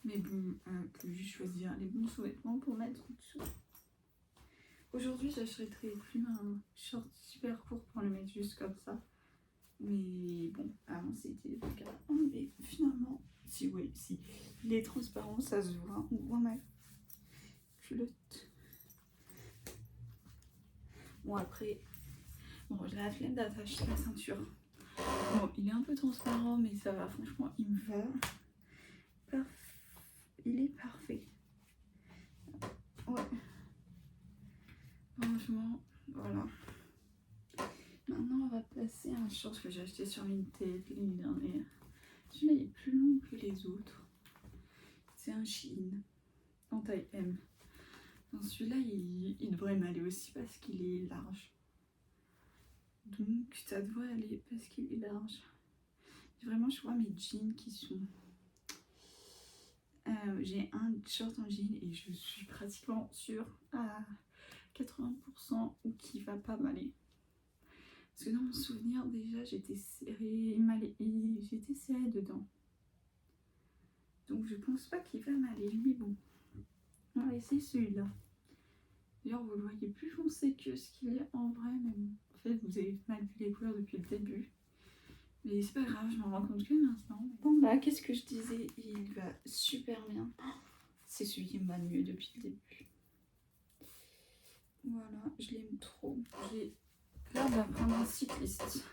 Mais bon, on peut juste choisir les bons sous-vêtements pour mettre en dessous. Aujourd'hui, j'achèterai plus un short super court pour le mettre juste comme ça. Mais bon, avant c'était le cas. Mais finalement, si, il est transparent, ça se voit. On voit ma culotte. Bon, après, j'ai la flemme d'attacher la ceinture. Bon, il est un peu transparent, mais ça va, franchement, il me va. Il est parfait. Ouais. Franchement, voilà. Maintenant, on va passer à un short que j'ai acheté sur Vinted l'année dernière. Celui-là, il est plus long que les autres. C'est un Shein en taille M. Celui-là, il devrait m'aller aussi parce qu'il est large. Donc, ça devrait aller parce qu'il est large. Et vraiment, je vois mes jeans qui sont... j'ai un short en jean et je suis pratiquement sûre à 80% qu'il va pas m'aller. Parce que dans mon souvenir, déjà, j'étais serrée dedans. Donc, je pense pas qu'il va m'aller. Mais bon, on va essayer celui-là. D'ailleurs, vous le voyez plus foncé que ce qu'il est en vrai, mais bon, en fait, vous avez mal vu les couleurs depuis le début. Mais c'est pas grave, je m'en rends compte que maintenant. Bon, bah, qu'est-ce que je disais? Il va super bien. C'est celui qui me va le mieux depuis le début. Voilà, je l'aime trop. J'ai l'air d'un prendre un cycliste.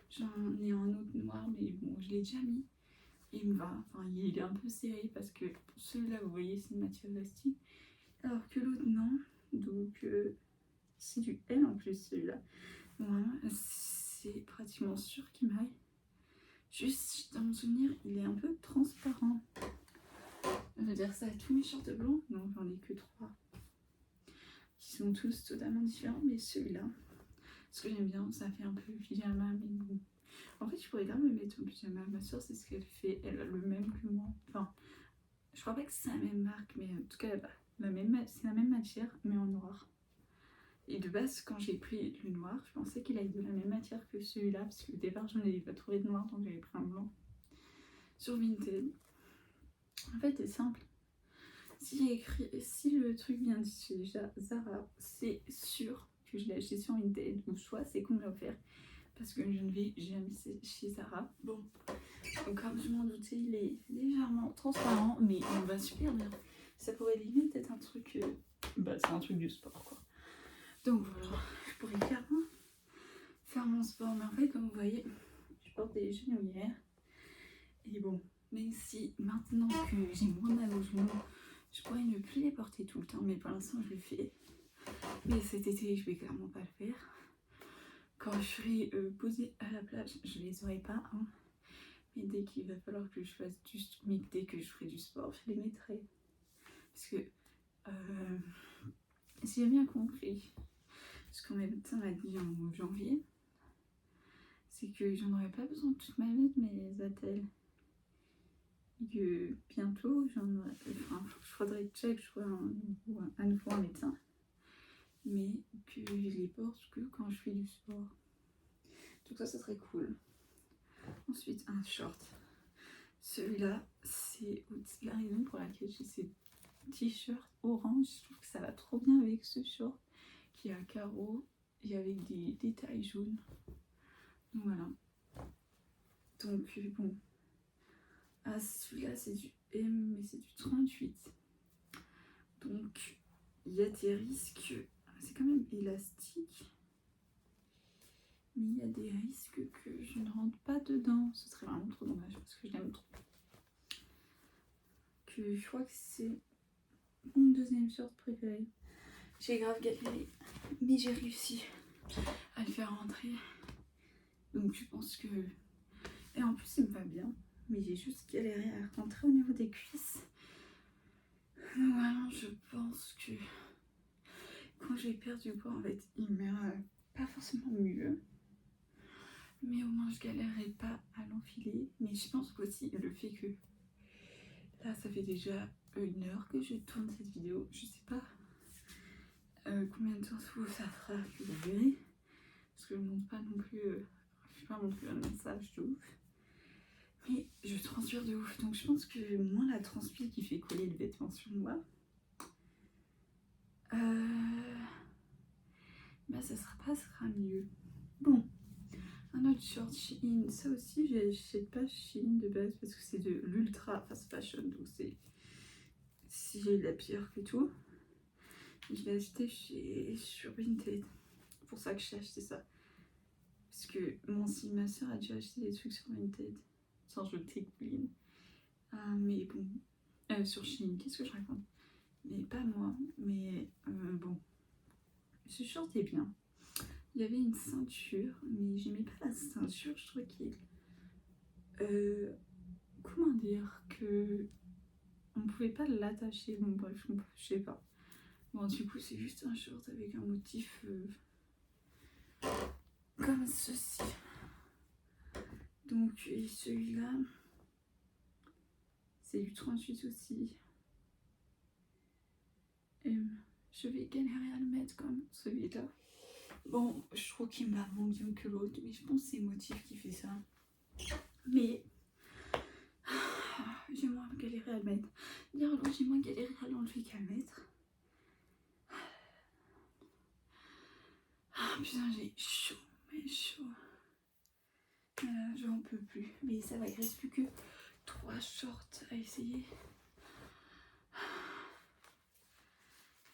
J'en ai un autre noir, mais bon, je l'ai déjà mis. Il me va. Enfin, il est un peu serré parce que celui-là, vous voyez, c'est une matière élastique. Alors que l'autre, non. Donc, c'est du L en plus, celui-là. Bon, vraiment, c'est pratiquement sûr qu'il m'aille. Juste dans mon souvenir, il est un peu transparent. Je veux dire ça à tous mes shorts blancs. Non, j'en ai que 3. Qui sont tous totalement différents, mais celui-là, ce que j'aime bien, ça fait un peu pyjama, mais bon. En fait, je pourrais quand même me mettre au pyjama. Ma soeur, c'est ce qu'elle fait. Elle a le même que moi. Enfin, je crois pas que c'est la même marque, mais en tout cas, c'est la même matière, mais en noir. Et de base, quand j'ai pris le noir, je pensais qu'il allait de la même matière que celui-là, parce que au départ, je n'avais pas trouvé de noir, donc j'avais pris un blanc sur Vinted. En fait, c'est simple. Si le truc vient de chez Zara, c'est sûr que je l'ai acheté sur Vinted, ou soit c'est qu'on me l'a offert, parce que je ne vais jamais chez Zara. Bon, donc comme je m'en doutais, il est légèrement transparent, mais il va super bien. Ça pourrait limite être un truc... c'est un truc du sport, quoi. Donc voilà, je pourrais clairement faire mon sport. Mais en fait, comme vous voyez, je porte des genouillères. Et bon, même si maintenant que j'ai moins mal aux genoux, je pourrais ne plus les porter tout le temps. Mais pour l'instant, je le fais. Mais cet été, je vais clairement pas le faire. Quand je serai posée à la plage, je les aurai pas. Hein. Mais dès qu'il va falloir que je fasse dès que je ferai du sport, je les mettrai. Parce que si j'ai bien compris, ce qu'on médecin m'a dit en janvier, c'est que j'en aurais pas besoin toute ma vie de mes attelles. Et que bientôt, il faudrait check, je crois, à nouveau un médecin. Mais que je les porte que quand je fais du sport. Donc ça serait cool. Ensuite, un short. Celui-là, c'est la raison pour laquelle j'ai ces t-shirts orange. Je trouve que ça va trop bien avec ce short qui est à carreaux et avec des détails jaunes. Donc voilà. Donc bon. Ah, celui-là, c'est du M, mais c'est du 38. Donc, il y a des risques. C'est quand même élastique. Mais il y a des risques que je ne rentre pas dedans. Ce serait vraiment trop dommage parce que je l'aime trop. Que je crois que c'est mon deuxième short préféré. J'ai grave galéré, mais j'ai réussi à le faire rentrer. Donc je pense que... Et en plus il me va bien, mais j'ai juste galéré à rentrer au niveau des cuisses. Donc vraiment je pense que quand j'ai perdu du poids, en fait, il m'ira pas forcément mieux. Mais au moins je galérerai pas à l'enfiler. Mais je pense qu'aussi le fait que... Là ça fait déjà 1 heure que je tourne cette vidéo. Je sais pas combien de temps ça fera que vous verrez. Parce que je ne montre pas non plus... je suis pas non plus un message de ouf. Mais je transpire de ouf. Donc je pense que moins la transpi qui fait coller le vêtement sur moi, bah ça sera mieux. Bon, un autre short Shein. Ça aussi, j'achète pas Shein de base parce que c'est de l'ultra fast fashion. Donc c'est... Si j'ai de la pire que tout. Je l'ai acheté sur Vinted. C'est pour ça que j'ai acheté ça. Parce que ma soeur a déjà acheté des trucs sur Vinted. Sans je t'écouline. Mais bon. Sur Shein, qu'est-ce que je raconte? Mais pas moi. Mais bon. Ce short est bien. Il y avait une ceinture, mais j'aimais pas la ceinture. Je trouvais qu'il... comment dire que... On pouvait pas l'attacher. Bon bref, je sais pas. Bon du coup c'est juste un short avec un motif comme ceci. Donc et celui-là, c'est du 38 aussi. Et je vais galérer à le mettre comme celui-là. Bon, je trouve qu'il me va moins bien que l'autre, mais je pense que c'est le motif qui fait ça. Mais j'ai moins galéré à le mettre. D'ailleurs, l'autre, j'ai moins galéré à l'enlever qu'à le mettre. Ah putain, j'ai chaud, mais chaud. J'en peux plus. Mais ça va, il reste plus que 3 shorts à essayer.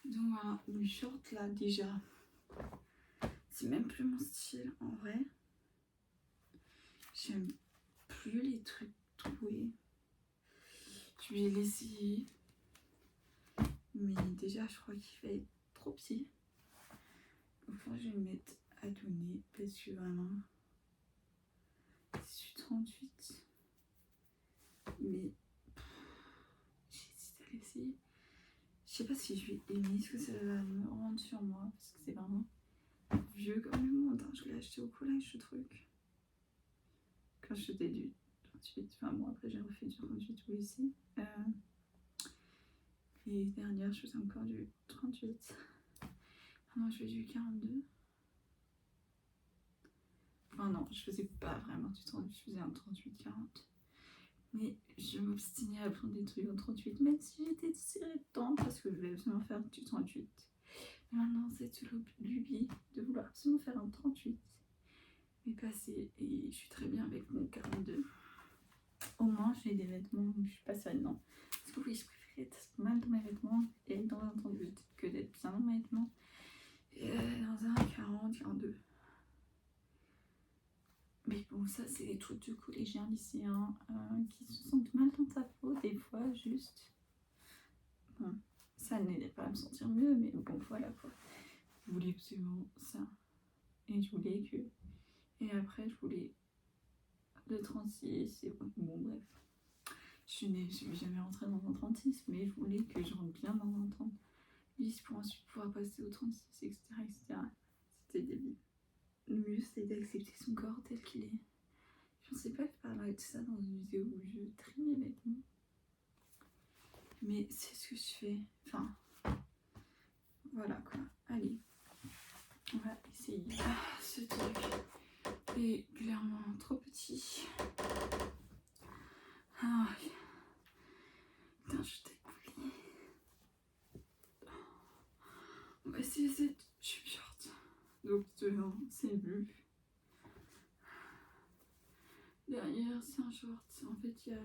Donc voilà, le short là déjà, c'est même plus mon style en vrai. J'aime plus les trucs troués. Je vais l'essayer. Mais déjà, je crois qu'il va être trop petit. Enfin, je vais le mettre à donner parce que vraiment, c'est 38. Mais j'hésite à l'essayer. Je sais pas si je vais aimer ce que ça va me rendre sur moi parce que c'est vraiment vieux comme le monde. Hein. Je l'ai acheté au collège ce truc. Quand je faisais du 38, enfin bon, après j'ai refait du 38 au lycée. Les dernières, je faisais encore du 38. Maintenant, je fais du 42. Enfin non, je faisais pas vraiment du 38, je faisais un 38-40. Mais je m'obstinais à prendre des trucs en 38, même si j'étais tirée de temps parce que je voulais absolument faire du 38. Mais maintenant, c'est l'ubie de vouloir absolument faire un 38. Mais passé, et je suis très bien avec mon 42. Au moins, j'ai des vêtements où je suis pas seule, non. Parce que oui, je préfère être mal dans mes vêtements et être dans un 38 que d'être bien dans mes vêtements et dans un 40, 42. Mais bon, ça, c'est les trucs de collégiens, lycéens qui se sentent mal dans ta peau, des fois, juste. Bon, ça n'aidait pas à me sentir mieux, mais bon, voilà quoi. Je voulais absolument ça. Et je voulais que... Et après, je voulais le 36, et bon, bref. Je n'ai jamais rentré dans un 36, mais je voulais que je rentre bien dans un 38 pour ensuite pouvoir passer au 36, etc. etc. C'était débile. Le mieux, c'est d'accepter son corps tel qu'il est. Je ne sais pas parler de ça dans une vidéo où je trie mes vêtements. Mais c'est ce que je fais. Enfin, voilà quoi. Allez, on va essayer. Ah, ce truc est clairement trop petit. Donc devant, c'est bleu. Derrière, c'est un short. En fait, il y a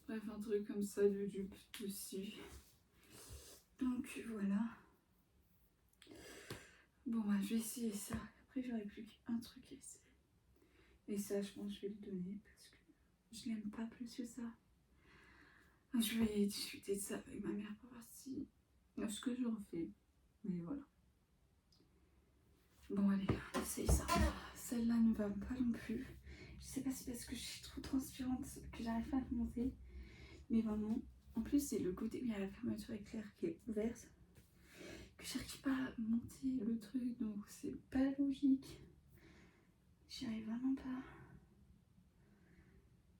bref, un truc comme ça de jupe dessus. Donc voilà. Bon, bah, je vais essayer ça. Après, j'aurai plus qu'un truc à essayer. Et ça, je pense que je vais le donner parce que je l'aime pas plus que ça. Je vais discuter de ça avec ma mère pour voir si ce que j'en fais. Mais voilà. Bon, allez, on essaye ça. Celle-là ne va pas non plus. Je sais pas si c'est parce que je suis trop transpirante que j'arrive pas à monter. Mais vraiment, en plus, c'est le côté où il y a la fermeture éclair qui est ouverte. Que j'arrive pas à monter le truc, donc c'est pas logique. J'y arrive vraiment pas.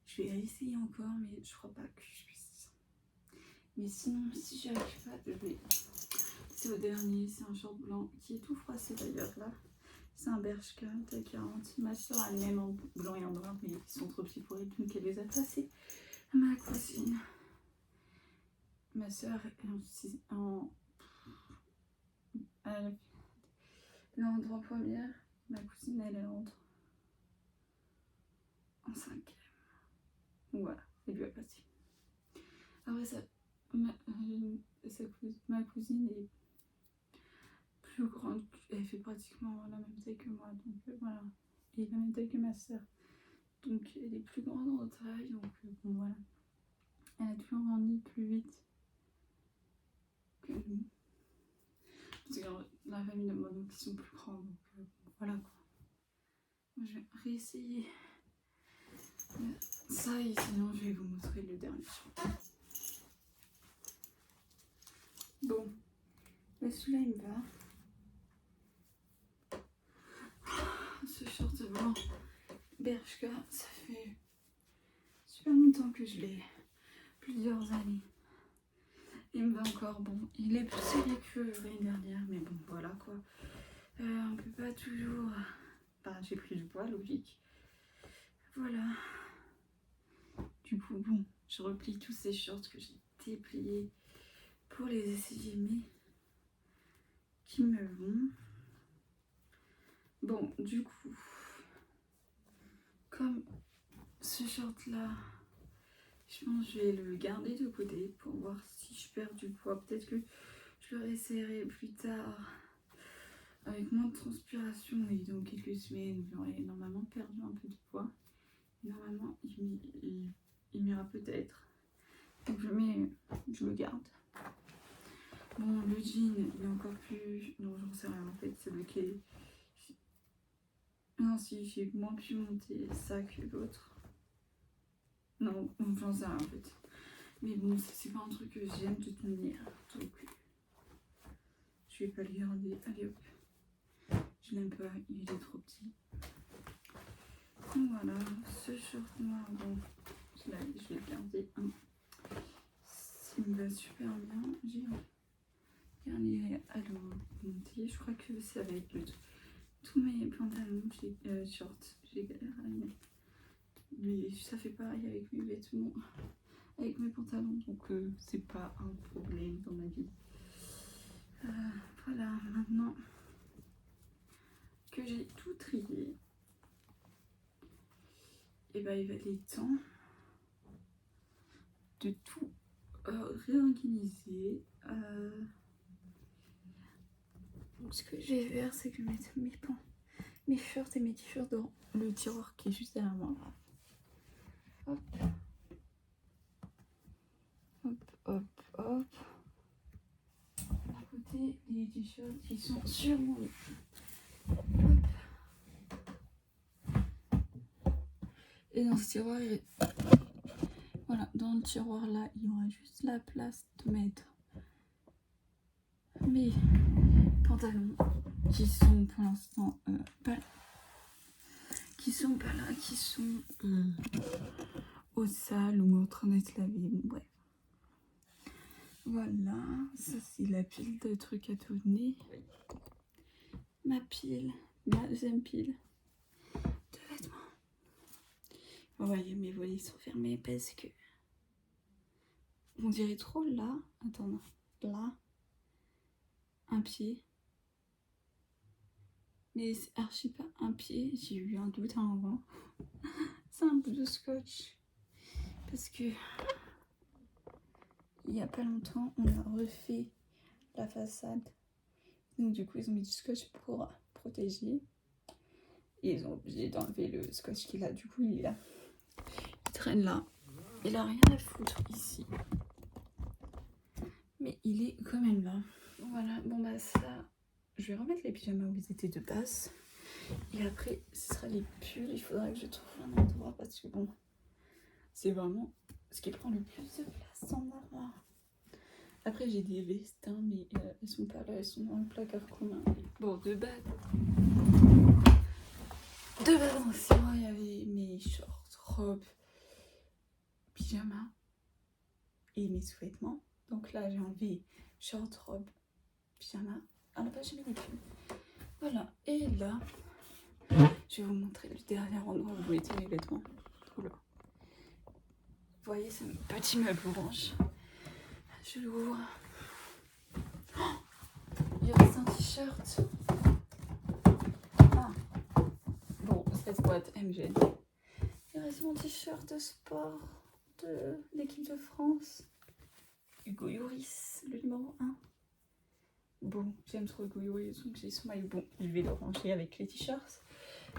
Je vais essayer encore, mais je crois pas que je puisse. Mais sinon, si j'y arrive pas, je vais. C'est au dernier, c'est un short blanc qui est tout froissé d'ailleurs là. C'est un Bershka taille 40. Ma soeur a le même en blanc et en noir, mais ils sont trop petits pour elle, donc elle les a passés à ma cousine. Ma soeur est en en première, ma cousine elle entre en cinquième. Voilà, elle lui a passé. Après ça, ma cousine est plus grande, elle fait pratiquement la même taille que moi, donc voilà. Et la même taille que ma soeur. Donc elle est plus grande en taille, donc bon voilà. Elle a toujours grandi plus vite que nous. Parce que la famille de moi, donc ils sont plus grands, donc voilà quoi. Moi, je vais réessayer ça et sinon je vais vous montrer le dernier short. Bon, bah celui-là il me va. Ce short blanc Bershka, ça fait super longtemps que je l'ai, plusieurs années. Il me va encore, bon, il est plus serré que l'année dernière, mais bon voilà quoi. On peut pas toujours. Enfin, j'ai pris du poids, logique. Voilà. Du coup, bon, je replie tous ces shorts que j'ai dépliés pour les essayer, mais qui me vont. Bon, du coup, comme ce short là, je pense que je vais le garder de côté pour voir si je perds du poids. Peut-être que je le réessayerai plus tard avec moins de transpiration et dans quelques semaines, j'aurai normalement perdu un peu de poids. Normalement, il m'ira peut-être. Donc je le garde. Bon, le jean, il est encore plus. Non, j'en sais rien en fait. C'est lequel. Non, si, j'ai moins pu monter ça que l'autre. Non, j'en sais rien en fait. Mais bon, c'est pas un truc que j'aime de tenir. Donc, je vais pas le garder. Allez hop. Je l'aime pas, il est trop petit. Donc voilà, ce short noir, bon, je vais le garder. Il me va super bien. J'ai regardé à le monter. Je crois que ça va être tous mes pantalons, shorts, j'ai galéré à les mettre. Mais ça fait pareil avec mes vêtements, avec mes pantalons, donc c'est pas un problème dans ma vie. Voilà, maintenant que j'ai tout trié, et ben il va être temps de tout réorganiser. Donc ce que je vais faire, c'est que je vais mettre mes shorts et mes t-shirts dans le tiroir qui est juste derrière moi. Hop. Hop, hop, hop. À côté, les t-shirts qui sont sur mon lit. Hop. Et dans ce tiroir, voilà, dans le tiroir là, il y aura juste la place de mettre mes pantalons qui sont pour l'instant pas là. Qui sont pas là, qui sont au sale ou en train d'être lavés. Bon, bref. Voilà, ça c'est la pile de trucs à tourner. Ma pile, ma deuxième pile de vêtements. Vous voyez, mes volets sont fermés parce que on dirait trop là. Attends, là, un pied. Mais c'est archi pas un pied, j'ai eu un doute à un moment. C'est un bout de scotch. Parce que il y a pas longtemps, on a refait la façade. Donc du coup, ils ont mis du scotch pour protéger. Et ils ont obligé d'enlever le scotch qu'il a. Du coup, il est là. Il traîne là. Il a rien à foutre ici. Mais il est quand même là. Voilà, bon bah ça, je vais remettre les pyjamas où ils étaient de base. Et après, ce sera les pulls. Il faudra que je trouve un endroit parce que bon, c'est vraiment ce qui prend le plus de place dans l'armoire. Après, j'ai des vestes, hein, mais elles sont pas là, elles sont dans le placard commun. Bon, de base, dans ce mois, il y avait mes shorts, robes, pyjamas et mes sous-vêtements. Donc là, j'ai enlevé shorts, robes, pyjama. À la base, j'ai mis des pulls. Voilà, et là, je vais vous montrer le dernier endroit où vous mettez mes vêtements. Oula. Vous voyez, c'est un petit meuble orange. Je l'ouvre. Oh, il reste un t-shirt. Ah. Bon, cette boîte, elle me gêne. Il reste mon t-shirt de sport de l'équipe de France. Hugo Lloris, le numéro 1. Bon, j'aime trop Hugo Lloris, donc j'ai son maillot. Bon, je vais le ranger avec les t-shirts.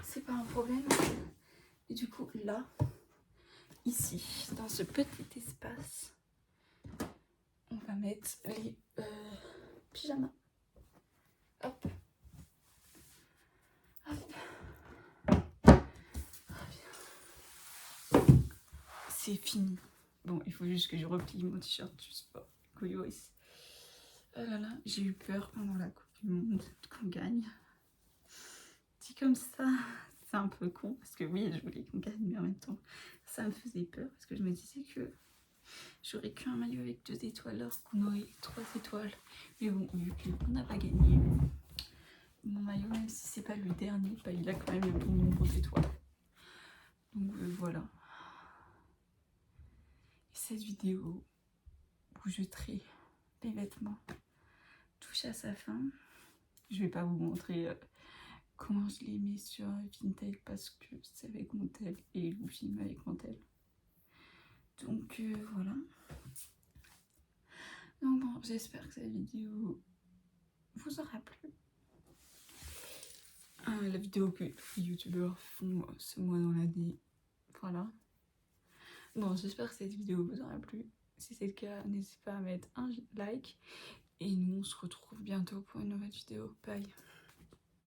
C'est pas un problème. Et du coup, là, ici, dans ce petit espace, on va mettre les pyjamas. Hop. Hop. C'est fini. Bon, il faut juste que je replie mon t-shirt du sport. Goyoris. Oh là là, j'ai eu peur pendant la Coupe du Monde qu'on gagne. Dit comme ça, c'est un peu con parce que oui, je voulais qu'on gagne, mais en même temps, ça me faisait peur parce que je me disais que j'aurais qu'un maillot avec 2 étoiles alors qu'on aurait 3 étoiles. Mais bon, vu qu'on n'a pas gagné, mon maillot, même si c'est pas le dernier, bah, il a quand même le bon nombre d'étoiles. Donc voilà. Et cette vidéo où je trie les vêtements touche à sa fin. Je vais pas vous montrer comment je les mets sur Vinted parce que c'est avec mon tel et je vous filme avec mon tel. Donc voilà. Donc bon, j'espère que cette vidéo vous aura plu. La vidéo que tous les youtubeurs font ce mois dans l'année. Voilà. Bon, j'espère que cette vidéo vous aura plu. Si c'est le cas, n'hésitez pas à mettre un like. Et nous, on se retrouve bientôt pour une nouvelle vidéo. Bye.